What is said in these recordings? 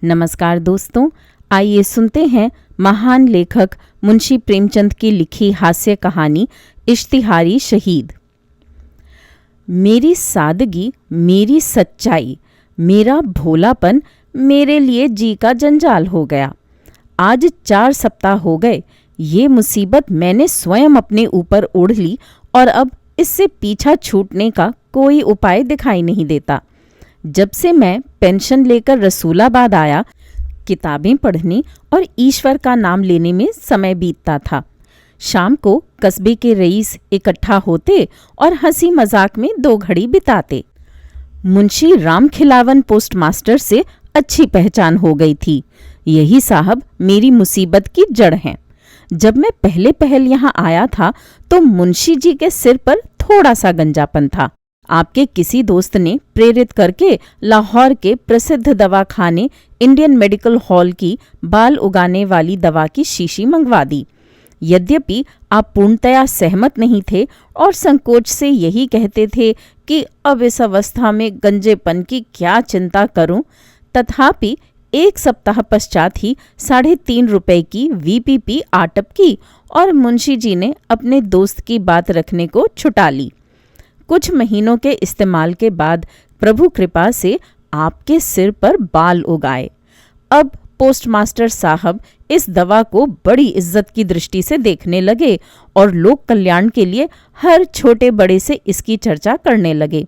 नमस्कार दोस्तों, आइए सुनते हैं महान लेखक मुंशी प्रेमचंद की लिखी हास्य कहानी इश्तिहारी शहीद। मेरी सादगी, मेरी सच्चाई, मेरा भोलापन मेरे लिए जी का जंजाल हो गया। आज 4 सप्ताह हो गए, ये मुसीबत मैंने स्वयं अपने ऊपर ओढ़ ली और अब इससे पीछा छूटने का कोई उपाय दिखाई नहीं देता। जब से मैं पेंशन लेकर रसूलाबाद आया, किताबें पढ़ने और ईश्वर का नाम लेने में समय बीतता था। शाम को कस्बे के रईस इकट्ठा होते और हंसी मजाक में 2 घड़ी बिताते। मुंशी राम खिलावन पोस्टमास्टर से अच्छी पहचान हो गई थी। यही साहब मेरी मुसीबत की जड़ हैं। जब मैं पहले पहल यहाँ आया था तो मुंशी जी के सिर पर थोड़ा सा गंजापन था। आपके किसी दोस्त ने प्रेरित करके लाहौर के प्रसिद्ध दवाखाने इंडियन मेडिकल हॉल की बाल उगाने वाली दवा की शीशी मंगवा दी। यद्यपि आप पूर्णतया सहमत नहीं थे और संकोच से यही कहते थे कि अब इस अवस्था में गंजेपन की क्या चिंता करूं, तथापि 1 सप्ताह पश्चात ही 3.5 रुपए की वीपीपी आटप की और मुंशी जी ने अपने दोस्त की बात रखने को छुटा ली। कुछ महीनों के इस्तेमाल के बाद प्रभु कृपा से आपके सिर पर बाल उगाए। अब पोस्टमास्टर साहब इस दवा को बड़ी इज्जत की दृष्टि से देखने लगे और लोक कल्याण के लिए हर छोटे बड़े से इसकी चर्चा करने लगे।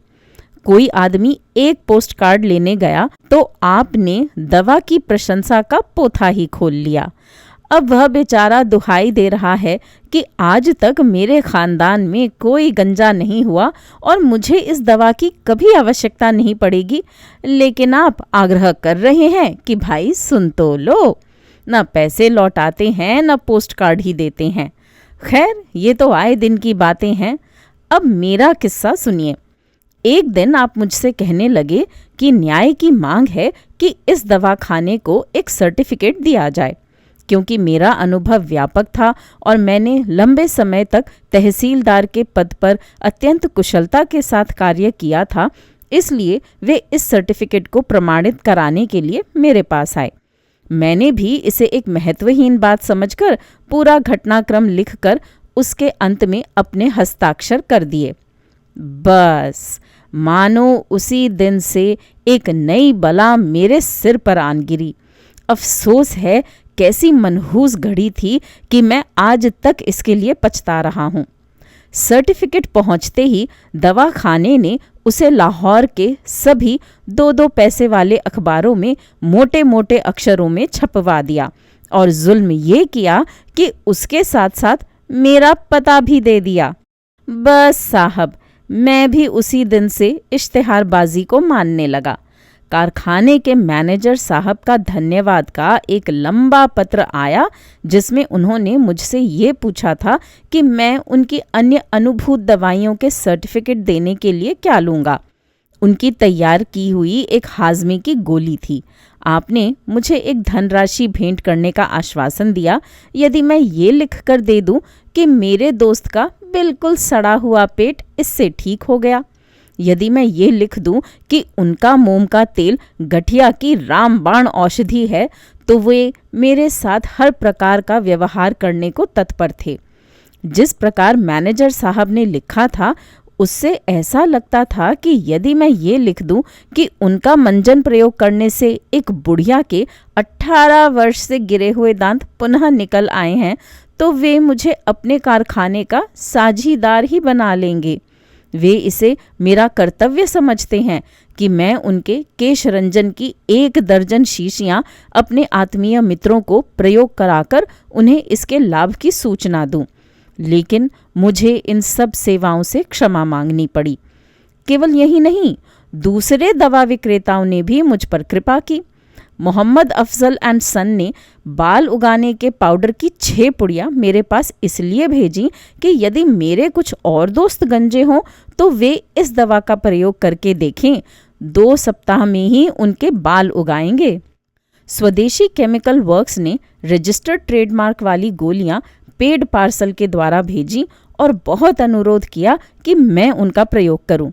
कोई आदमी एक पोस्ट कार्ड लेने गया तो आपने दवा की प्रशंसा का पोथा ही खोल लिया। अब वह बेचारा दुहाई दे रहा है कि आज तक मेरे खानदान में कोई गंजा नहीं हुआ और मुझे इस दवा की कभी आवश्यकता नहीं पड़ेगी, लेकिन आप आग्रह कर रहे हैं कि भाई सुन तो लो। न पैसे लौटाते हैं न पोस्ट कार्ड ही देते हैं। खैर, ये तो आए दिन की बातें हैं। अब मेरा किस्सा सुनिए। एक दिन आप मुझसे कहने लगे कि न्याय की मांग है कि इस दवाखाने को एक सर्टिफिकेट दिया जाए। क्योंकि मेरा अनुभव व्यापक था और मैंने लंबे समय तक तहसीलदार के पद पर अत्यंत कुशलता के साथ कार्य किया था, इसलिए वे इस सर्टिफिकेट को प्रमाणित कराने के लिए मेरे पास आए। मैंने भी इसे एक महत्वहीन बात समझकर पूरा घटनाक्रम लिखकर उसके अंत में अपने हस्ताक्षर कर दिए। बस मानो उसी दिन से एक नई बला मेरे सिर पर आन गिरी। अफसोस है, कैसी मनहूस घड़ी थी कि मैं आज तक इसके लिए पछता रहा हूँ। सर्टिफिकेट पहुँचते ही दवाखाने ने उसे लाहौर के सभी 2-2 पैसे वाले अखबारों में मोटे मोटे अक्षरों में छपवा दिया और जुल्म ये किया कि उसके साथ साथ मेरा पता भी दे दिया। बस साहब, मैं भी उसी दिन से इश्तिहारबाजी को मानने लगा। कारखाने के मैनेजर साहब का धन्यवाद का एक लंबा पत्र आया जिसमें उन्होंने मुझसे ये पूछा था कि मैं उनकी अन्य अनुभूत दवाइयों के सर्टिफिकेट देने के लिए क्या लूँगा। उनकी तैयार की हुई एक हाजमे की गोली थी। आपने मुझे एक धनराशि भेंट करने का आश्वासन दिया यदि मैं ये लिख कर दे दूं कि मेरे दोस्त का बिल्कुल सड़ा हुआ पेट इससे ठीक हो गया। यदि मैं ये लिख दूं कि उनका मोम का तेल गठिया की रामबाण औषधि है तो वे मेरे साथ हर प्रकार का व्यवहार करने को तत्पर थे। जिस प्रकार मैनेजर साहब ने लिखा था उससे ऐसा लगता था कि यदि मैं ये लिख दूं कि उनका मंजन प्रयोग करने से एक बुढ़िया के 18 वर्ष से गिरे हुए दांत पुनः निकल आए हैं तो वे मुझे अपने कारखाने का साझीदार ही बना लेंगे। वे इसे मेरा कर्तव्य समझते हैं कि मैं उनके केश रंजन की 1 दर्जन शीशियां अपने आत्मीय मित्रों को प्रयोग कराकर उन्हें इसके लाभ की सूचना दूं। लेकिन मुझे इन सब सेवाओं से क्षमा मांगनी पड़ी। केवल यही नहीं, दूसरे दवा विक्रेताओं ने भी मुझ पर कृपा की। मोहम्मद अफजल एंड सन ने बाल उगाने के पाउडर की 6 पुड़ियाँ मेरे पास इसलिए भेजी कि यदि मेरे कुछ और दोस्त गंजे हों तो वे इस दवा का प्रयोग करके देखें। 2 सप्ताह में ही उनके बाल उगाएंगे। स्वदेशी केमिकल वर्क्स ने रजिस्टर्ड ट्रेडमार्क वाली गोलियां पेड पार्सल के द्वारा भेजी और बहुत अनुरोध किया कि मैं उनका प्रयोग करूं।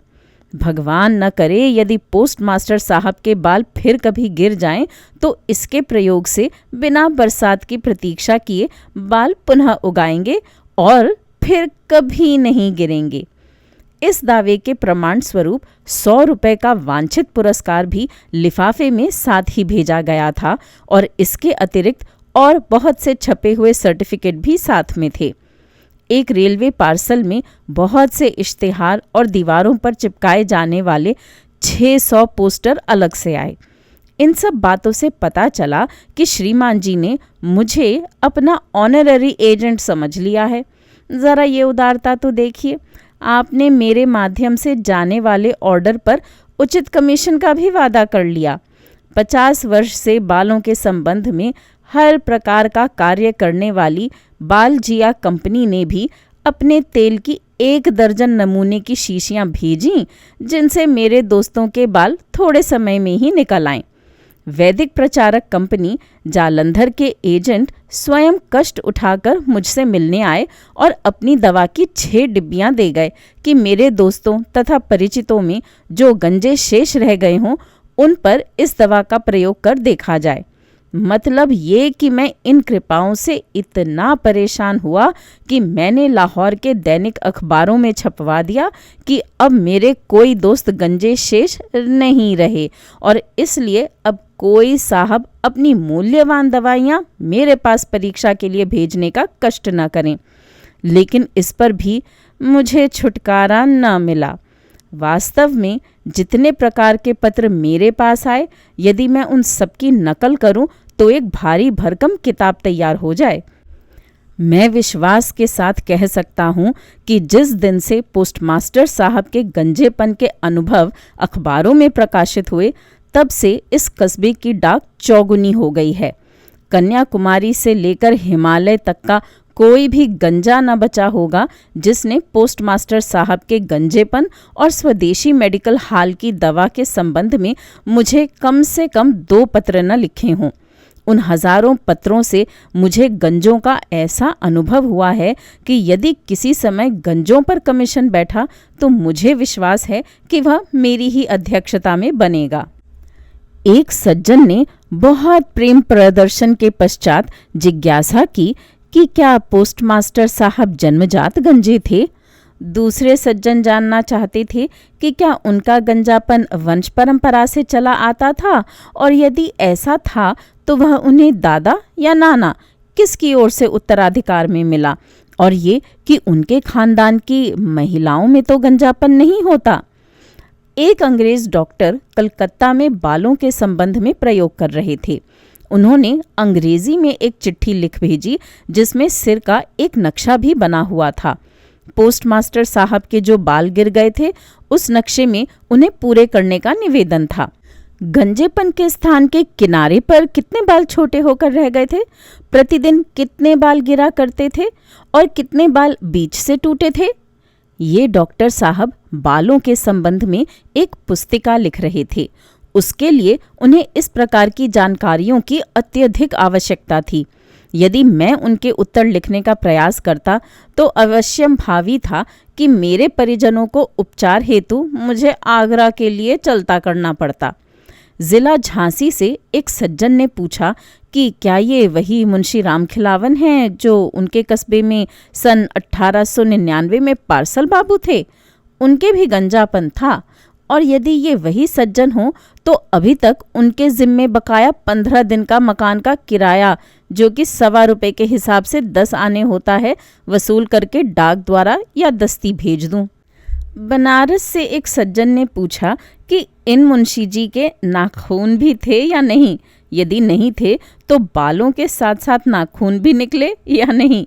भगवान न करे यदि पोस्ट मास्टर साहब के बाल फिर कभी गिर जाएं तो इसके प्रयोग से बिना बरसात की प्रतीक्षा किए बाल पुनः उगाएंगे और फिर कभी नहीं गिरेंगे। इस दावे के प्रमाण स्वरूप 100 रुपए का वांछित पुरस्कार भी लिफाफे में साथ ही भेजा गया था और इसके अतिरिक्त और बहुत से छपे हुए सर्टिफिकेट भी साथ में थे। एक रेलवे पार्सल में बहुत से इश्तिहार और दीवारों पर चिपकाए जाने वाले 600 पोस्टर अलग से आए। इन सब बातों से पता चला कि श्रीमान जी ने मुझे अपना ऑनररी एजेंट समझ लिया है। ज़रा ये उदारता तो देखिए, आपने मेरे माध्यम से जाने वाले ऑर्डर पर उचित कमीशन का भी वादा कर लिया। 50 वर्ष से बालों के संबंध में हर प्रकार का कार्य करने वाली बालजिया कंपनी ने भी अपने तेल की 1 दर्जन नमूने की शीशियां भेजीं, जिनसे मेरे दोस्तों के बाल थोड़े समय में ही निकल आएं। वैदिक प्रचारक कंपनी जालंधर के एजेंट स्वयं कष्ट उठाकर मुझसे मिलने आए और अपनी दवा की 6 डिब्बियां दे गए कि मेरे दोस्तों तथा परिचितों में जो गंजे शेष रह गए हों उन पर इस दवा का प्रयोग कर देखा जाए। मतलब ये कि मैं इन कृपाओं से इतना परेशान हुआ कि मैंने लाहौर के दैनिक अखबारों में छपवा दिया कि अब मेरे कोई दोस्त गंजे शेष नहीं रहे और इसलिए अब कोई साहब अपनी मूल्यवान दवाइयाँ मेरे पास परीक्षा के लिए भेजने का कष्ट न करें। लेकिन इस पर भी मुझे छुटकारा न मिला। वास्तव में जितने प्रकार के पत्र मेरे पास आए, यदि मैं उन सब की नकल करूं तो एक भारी भरकम किताब तैयार हो जाए। मैं विश्वास के साथ कह सकता हूं कि जिस दिन से पोस्टमास्टर साहब के गंजेपन के अनुभव अखबारों में प्रकाशित हुए, तब से इस कस्बे की डाक चौगुनी हो गई है। कन्याकुमारी से लेकर हिमालय तक का कोई भी गंजा न बचा होगा जिसने पोस्टमास्टर साहब के गंजेपन और स्वदेशी मेडिकल हाल की दवा के संबंध में मुझे कम से कम 2 पत्र न लिखे हों। उन हजारों पत्रों से मुझे गंजों का ऐसा अनुभव हुआ है कि यदि किसी समय गंजों पर कमीशन बैठा तो मुझे विश्वास है कि वह मेरी ही अध्यक्षता में बनेगा। एक सज्जन ने बहुत प्रेम प्रदर्शन के पश्चात जिज्ञासा की कि क्या पोस्टमास्टर साहब जन्मजात गंजे थे। दूसरे सज्जन जानना चाहते थे कि क्या उनका गंजापन वंश परंपरा से चला आता था और यदि ऐसा था तो वह उन्हें दादा या नाना किसकी ओर से उत्तराधिकार में मिला, और ये कि उनके खानदान की महिलाओं में तो गंजापन नहीं होता। एक अंग्रेज डॉक्टर कलकत्ता में बालों के संबंध में प्रयोग कर रहे थे। उन्होंने अंग्रेजी में एक चिट्ठी लिख भेजी जिसमें सिर का एक नक्शा भी बना हुआ था। पोस्टमास्टर साहब के जो बाल गिर गए थे उस नक्शे में उन्हें पूरे करने का निवेदन था। गंजेपन के स्थान के किनारे पर कितने बाल छोटे होकर रह गए थे, प्रतिदिन कितने बाल गिरा करते थे और कितने बाल बीच से टूटे थे। ये डॉक्टर साहब बालों के संबंध में एक पुस्तिका लिख रहे थे। उसके लिए उन्हें इस प्रकार की जानकारियों की अत्यधिक आवश्यकता थी। यदि मैं उनके उत्तर लिखने का प्रयास करता तो अवश्यंभावी था कि मेरे परिजनों को उपचार हेतु मुझे आगरा के लिए चलता करना पड़ता। जिला झांसी से एक सज्जन ने पूछा कि क्या ये वही मुंशी रामखिलावन हैं जो उनके कस्बे में सन 1899 में पार्सल बाबू थे। उनके भी गंजापन था, और यदि ये वही सज्जन हो तो अभी तक उनके जिम्मे बकाया 15 दिन का मकान का किराया, जो कि 1.25 रुपये के हिसाब से 10 आने होता है, वसूल करके डाक द्वारा या दस्ती भेज दूं। बनारस से एक सज्जन ने पूछा कि इन मुंशी जी के नाखून भी थे या नहीं, यदि नहीं थे तो बालों के साथ साथ नाखून भी निकले या नहीं।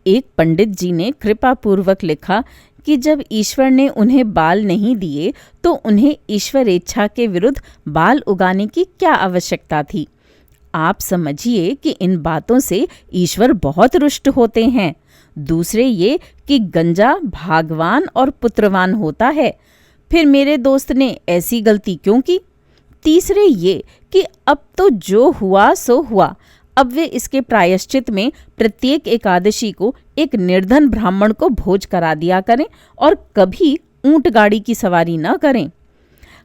एक पंडित जी ने कृपापूर्वक लिखा कि जब ईश्वर ने उन्हें बाल नहीं दिए तो उन्हें ईश्वर इच्छा के विरुद्ध बाल उगाने की क्या आवश्यकता थी। आप समझिए कि इन बातों से ईश्वर बहुत रुष्ट होते हैं। दूसरे ये कि गंजा भागवान और पुत्रवान होता है, फिर मेरे दोस्त ने ऐसी गलती क्यों की। तीसरे ये कि अब तो जो हुआ सो हुआ, अब वे इसके प्रायश्चित में प्रत्येक एकादशी को एक निर्धन ब्राह्मण को भोज करा दिया करें और कभी ऊंट गाड़ी की सवारी न करें।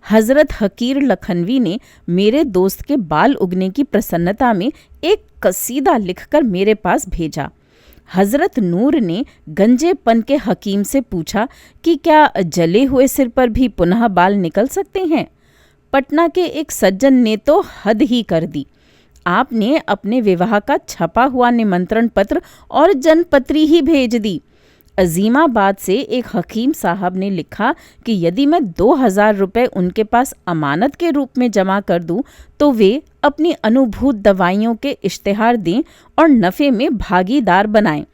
हजरत हकीर लखनवी ने मेरे दोस्त के बाल उगने की प्रसन्नता में एक कसीदा लिखकर मेरे पास भेजा। हजरत नूर ने गंजेपन के हकीम से पूछा कि क्या जले हुए सिर पर भी पुनः बाल निकल सकते हैं। पटना के एक सज्जन ने तो हद ही कर दी। आपने अपने विवाह का छपा हुआ निमंत्रण पत्र और जनपत्री ही भेज दी। अजीमाबाद से एक हकीम साहब ने लिखा कि यदि मैं 2000 रुपये उनके पास अमानत के रूप में जमा कर दूं तो वे अपनी अनुभूत दवाइयों के इश्तिहार दें और नफ़े में भागीदार बनाएं।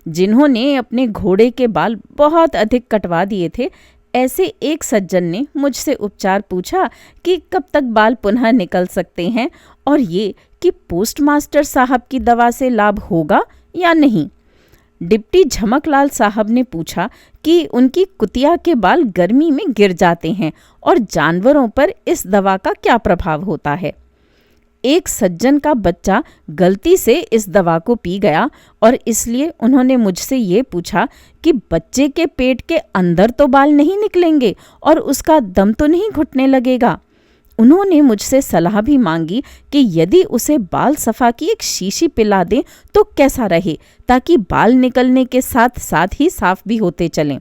जिन्होंने अपने घोड़े के बाल बहुत अधिक कटवा दिए थे, ऐसे एक सज्जन ने मुझसे उपचार पूछा कि कब तक बाल पुनः निकल सकते हैं और ये कि पोस्टमास्टर साहब की दवा से लाभ होगा या नहीं। डिप्टी झमकलाल साहब ने पूछा कि उनकी कुतिया के बाल गर्मी में गिर जाते हैं और जानवरों पर इस दवा का क्या प्रभाव होता है। एक सज्जन का बच्चा गलती से इस दवा को पी गया और इसलिए उन्होंने मुझसे ये पूछा कि बच्चे के पेट के अंदर तो बाल नहीं निकलेंगे और उसका दम तो नहीं घुटने लगेगा। उन्होंने मुझसे सलाह भी मांगी कि यदि उसे बाल सफ़ा की एक शीशी पिला दें तो कैसा रहे, ताकि बाल निकलने के साथ साथ ही साफ भी होते चलें।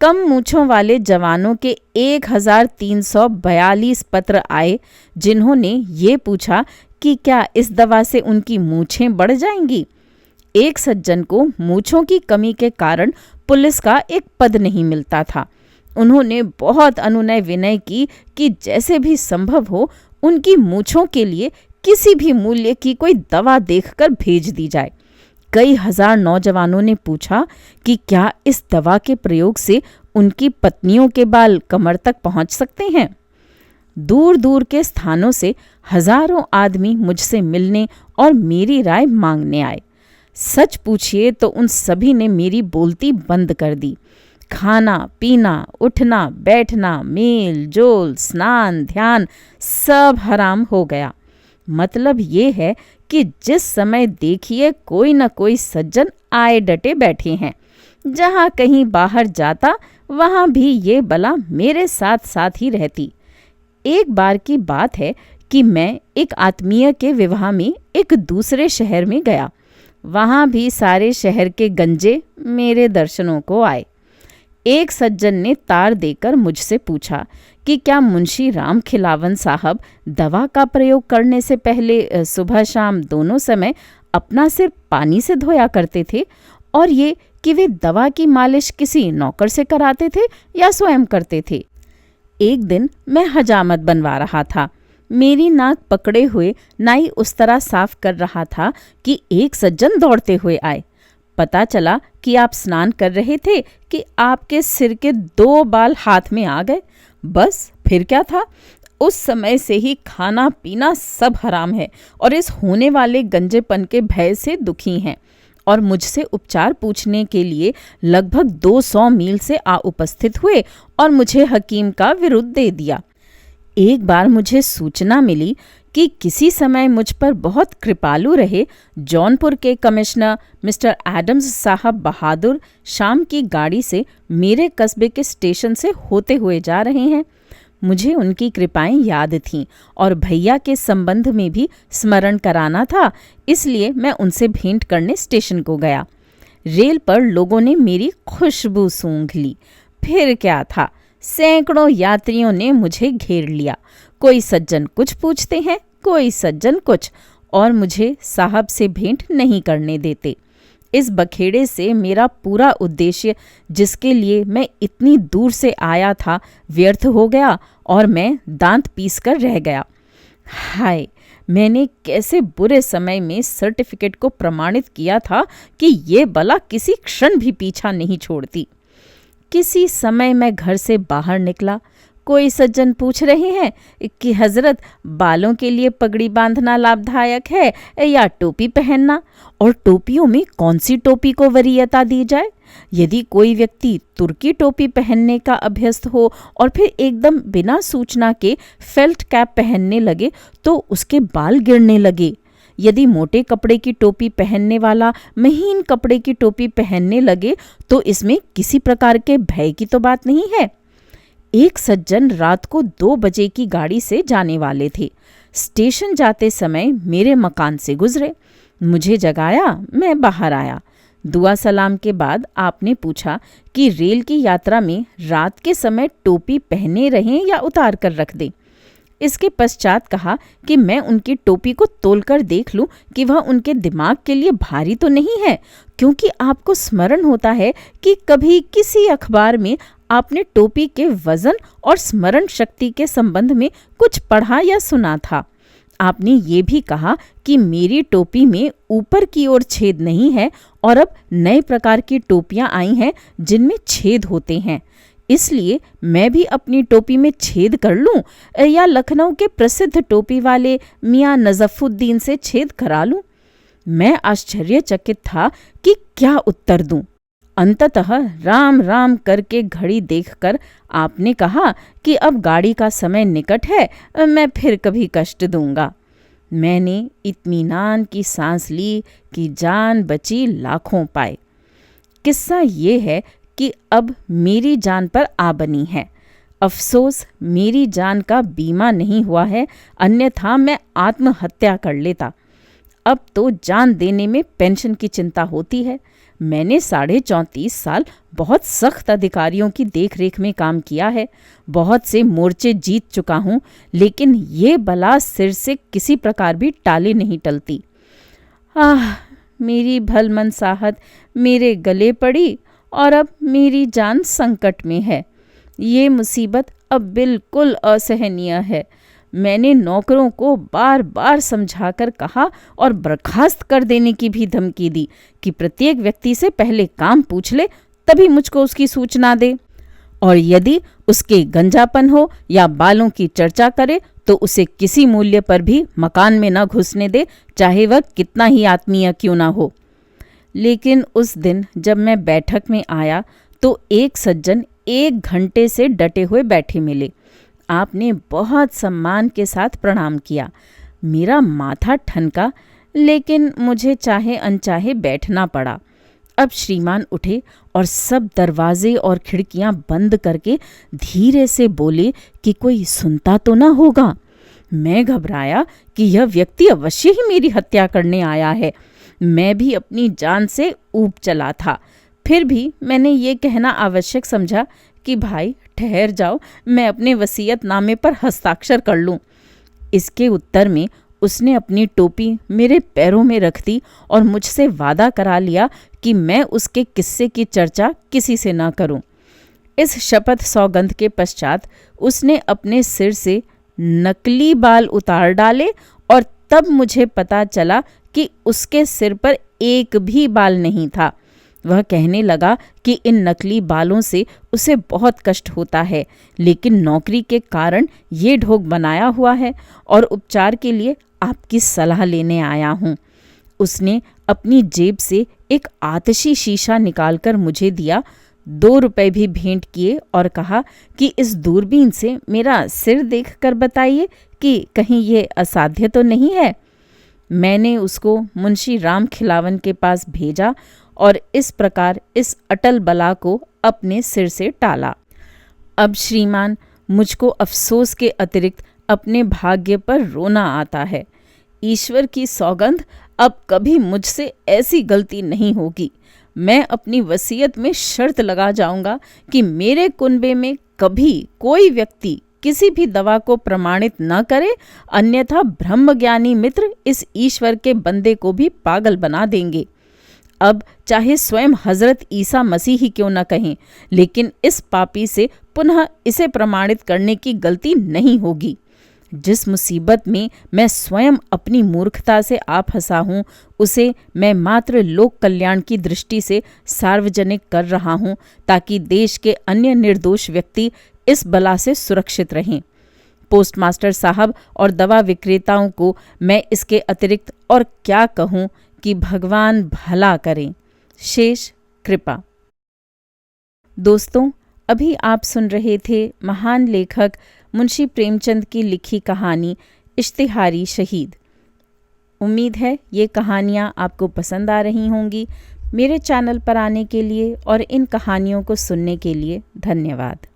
कम मूँछों वाले जवानों के 1342 पत्र आए, जिन्होंने ये पूछा कि क्या इस दवा से उनकी मूँछें बढ़ जाएंगी। एक सज्जन को मूँछों की कमी के कारण पुलिस का एक पद नहीं मिलता था। उन्होंने बहुत अनुनय विनय की कि जैसे भी संभव हो उनकी मूँछों के लिए किसी भी मूल्य की कोई दवा देखकर भेज दी जाए। कई हजार नौजवानों ने पूछा कि क्या इस दवा के प्रयोग से उनकी पत्नियों के बाल कमर तक पहुंच सकते हैं। दूर दूर के स्थानों से हजारों आदमी मुझसे मिलने और मेरी राय मांगने आए। सच पूछिए तो उन सभी ने मेरी बोलती बंद कर दी। खाना पीना, उठना बैठना, मेल जोल, स्नान ध्यान सब हराम हो गया। मतलब ये है कि जिस समय देखिए कोई न कोई सज्जन आए डटे बैठे हैं। जहाँ कहीं बाहर जाता वहाँ भी ये बला मेरे साथ साथ ही रहती। एक बार की बात है कि मैं एक आत्मीय के विवाह में एक दूसरे शहर में गया। वहाँ भी सारे शहर के गंजे मेरे दर्शनों को आए। एक सज्जन ने तार देकर मुझसे पूछा कि क्या मुंशी राम खिलावन साहब दवा का प्रयोग करने से पहले सुबह शाम दोनों समय अपना सिर पानी से धोया करते थे, और ये कि वे दवा की मालिश किसी नौकर से कराते थे या स्वयं करते थे। एक दिन मैं हजामत बनवा रहा था। मेरी नाक पकड़े हुए नाई उस तरह साफ कर रहा था कि एक सज्जन दौड़ते हुए आए। पता चला कि आप स्नान कर रहे थे कि आपके सिर के 2 बाल हाथ में आ गए। बस फिर क्या था, उस समय से ही खाना पीना सब हराम है और इस होने वाले गंजेपन के भय से दुखी हैं और मुझसे उपचार पूछने के लिए लगभग 200 मील से आ उपस्थित हुए और मुझे हकीम का विरुद्ध दे दिया। एक बार मुझे सूचना मिली कि किसी समय मुझ पर बहुत कृपालु रहे जौनपुर के कमिश्नर मिस्टर एडम्स साहब बहादुर शाम की गाड़ी से मेरे कस्बे के स्टेशन से होते हुए जा रहे हैं। मुझे उनकी कृपाएं याद थीं और भैया के संबंध में भी स्मरण कराना था, इसलिए मैं उनसे भेंट करने स्टेशन को गया। रेल पर लोगों ने मेरी खुशबू सूंघ ली। फिर क्या था, सैकड़ों यात्रियों ने मुझे घेर लिया। कोई सज्जन कुछ पूछते हैं, कोई सज्जन कुछ, और मुझे साहब से भेंट नहीं करने देते। इस बखेड़े से मेरा पूरा उद्देश्य, जिसके लिए मैं इतनी दूर से आया था, व्यर्थ हो गया और मैं दांत पीसकर रह गया। हाय, मैंने कैसे बुरे समय में सर्टिफिकेट को प्रमाणित किया था कि ये बला किसी क्षण भी पीछा नहीं छोड़ती। किसी समय मैं घर से बाहर निकला। कोई सज्जन पूछ रहे हैं कि हजरत, बालों के लिए पगड़ी बांधना लाभदायक है या टोपी पहनना, और टोपियों में कौन सी टोपी को वरीयता दी जाए। यदि कोई व्यक्ति तुर्की टोपी पहनने का अभ्यस्त हो और फिर एकदम बिना सूचना के फेल्ट कैप पहनने लगे तो उसके बाल गिरने लगे। यदि मोटे कपड़े की टोपी पहनने वाला महीन कपड़े की टोपी पहनने लगे तो इसमें किसी प्रकार के भय की तो बात नहीं है। एक सज्जन रात को 2 बजे की गाड़ी से जाने वाले थे। स्टेशन जाते समय मेरे मकान से गुजरे। मुझे जगाया, मैं बाहर आया। दुआ सलाम के बाद आपने पूछा कि रेल की यात्रा में रात के समय टोपी पहने रहें या उतार कर रख दें। इसके पश्चात कहा कि मैं उनकी टोपी को तोलकर देख लूं कि वह उनके दिमाग के लिए भारी तो नहीं है, क्योंकि आपको स्मरण होता है कि कभी किसी अखबार में आपने टोपी के वजन और स्मरण शक्ति के संबंध में कुछ पढ़ा या सुना था। आपने ये भी कहा कि मेरी टोपी में ऊपर की ओर छेद नहीं है और अब नए प्रकार की टोपियां आई हैं जिनमें छेद होते हैं। इसलिए मैं भी अपनी टोपी में छेद कर लूं या लखनऊ के प्रसिद्ध टोपी वाले मियां नजफुद्दीन से छेद करा लूं। मैं आश्चर्यचकित था कि क्या उत्तर दूं। अंततः राम राम करके घड़ी देखकर आपने कहा कि अब गाड़ी का समय निकट है, मैं फिर कभी कष्ट दूंगा। मैंने इत्मीनान की सांस ली कि जान बची लाखों पाए। किस्सा ये है कि अब मेरी जान पर आ बनी है। अफसोस मेरी जान का बीमा नहीं हुआ है, अन्यथा मैं आत्महत्या कर लेता। अब तो जान देने में पेंशन की चिंता होती है। मैंने 34.5 साल बहुत सख्त अधिकारियों की देखरेख में काम किया है, बहुत से मोर्चे जीत चुका हूँ, लेकिन ये बला सिर से किसी प्रकार भी टाले नहीं टलती। मेरी भलमनसाहत मेरे गले पड़ी और अब मेरी जान संकट में है। ये मुसीबत अब बिल्कुल असहनीय है। मैंने नौकरों को बार बार समझाकर कहा और बर्खास्त कर देने की भी धमकी दी कि प्रत्येक व्यक्ति से पहले काम पूछ ले, तभी मुझको उसकी सूचना दे, और यदि उसके गंजापन हो या बालों की चर्चा करे तो उसे किसी मूल्य पर भी मकान में न घुसने दे, चाहे वह कितना ही आत्मीय क्यों ना हो। लेकिन उस दिन जब मैं बैठक में आया तो एक सज्जन 1 घंटे से डटे हुए बैठे मिले। आपने बहुत सम्मान के साथ प्रणाम किया। मेरा माथा ठनका, लेकिन मुझे चाहे अनचाहे बैठना पड़ा। अब श्रीमान उठे और सब दरवाजे और खिड़कियां बंद करके धीरे से बोले कि कोई सुनता तो ना होगा। मैं घबराया कि यह व्यक्ति अवश्य ही मेरी हत्या करने आया है। मैं भी अपनी जान से ऊब चला था। फिर भी मैंने ये कहना आवश्यक समझा कि भाई ठहर जाओ, मैं अपने वसीयतनामे पर हस्ताक्षर कर लूं। इसके उत्तर में उसने अपनी टोपी मेरे पैरों में रख दी और मुझसे वादा करा लिया कि मैं उसके किस्से की चर्चा किसी से न करूं। इस शपथ सौगंध के पश्चात उसने अपने सिर से नकली बाल उतार डाले और तब मुझे पता चला कि उसके सिर पर एक भी बाल नहीं था। वह कहने लगा कि इन नकली बालों से उसे बहुत कष्ट होता है, लेकिन नौकरी के कारण ये ढोंग बनाया हुआ है और उपचार के लिए आपकी सलाह लेने आया हूँ। उसने अपनी जेब से एक आतिशी शीशा निकालकर मुझे दिया, 2 रुपए भी भेंट किए और कहा कि इस दूरबीन से मेरा सिर देखकर बताइए कि कहीं ये असाध्य तो नहीं है। मैंने उसको मुंशी राम खिलावन के पास भेजा और इस प्रकार इस अटल बला को अपने सिर से टाला। अब श्रीमान, मुझको अफसोस के अतिरिक्त अपने भाग्य पर रोना आता है। ईश्वर की सौगंध, अब कभी मुझसे ऐसी गलती नहीं होगी। मैं अपनी वसीयत में शर्त लगा जाऊंगा कि मेरे कुनबे में कभी कोई व्यक्ति किसी भी दवा को प्रमाणित न करे, अन्यथा ब्रह्मज्ञानी मित्र इस ईश्वर के बंदे को भी पागल बना देंगे। अब चाहे स्वयं हजरत ईसा मसीह ही क्यों न कहें, लेकिन इस पापी से पुनः इसे प्रमाणित करने की गलती नहीं होगी। जिस मुसीबत में मैं स्वयं अपनी मूर्खता से आ फंसा हूँ, उसे मैं मात्र लोक कल्याण की दृष्टि से सार्वजनिक कर रहा हूँ, ताकि देश के अन्य निर्दोष व्यक्ति इस बला से सुरक्षित रहें। पोस्टमास्टर साहब और दवा विक्रेताओं को मैं इसके अतिरिक्त और क्या कहूँ कि भगवान भला करें। शेष कृपा। दोस्तों, अभी आप सुन रहे थे महान लेखक मुंशी प्रेमचंद की लिखी कहानी इश्तिहारी शहीद। उम्मीद है ये कहानियाँ आपको पसंद आ रही होंगी। मेरे चैनल पर आने के लिए और इन कहानियों को सुनने के लिए धन्यवाद।